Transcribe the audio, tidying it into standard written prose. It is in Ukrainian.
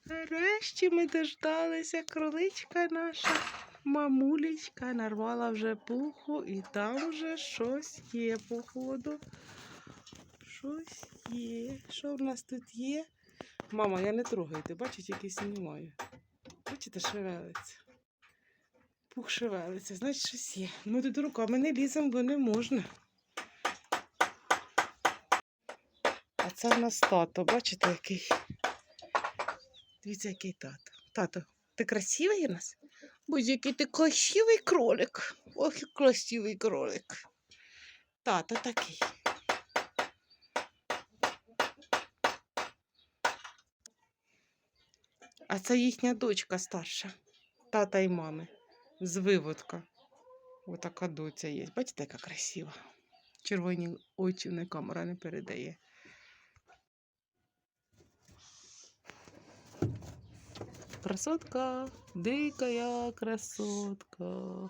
Нарешті ми дождалися, кроличка наша, мамулечка, нарвала вже пуху і там вже щось є, походу. Щось є. Що в нас тут є? Мама, я не трогаю, ти бачиш, який знімаю. Бачите, шевелиться. Пух шевелиться, значить щось є. Ми тут руками не ліземо, бо не можна. А це в нас тато, бачите, який? Дивіться, який тато. Тато, ти красивий у нас? Боже, який ти красивий кролик. Ох, і красивий кролик. Тато такий. А це їхня дочка старша. Тата і мами. З виводка. Отака доця є. Бачите, яка красива. Червоні очі на камера не передає. Красотка, дикая красотка.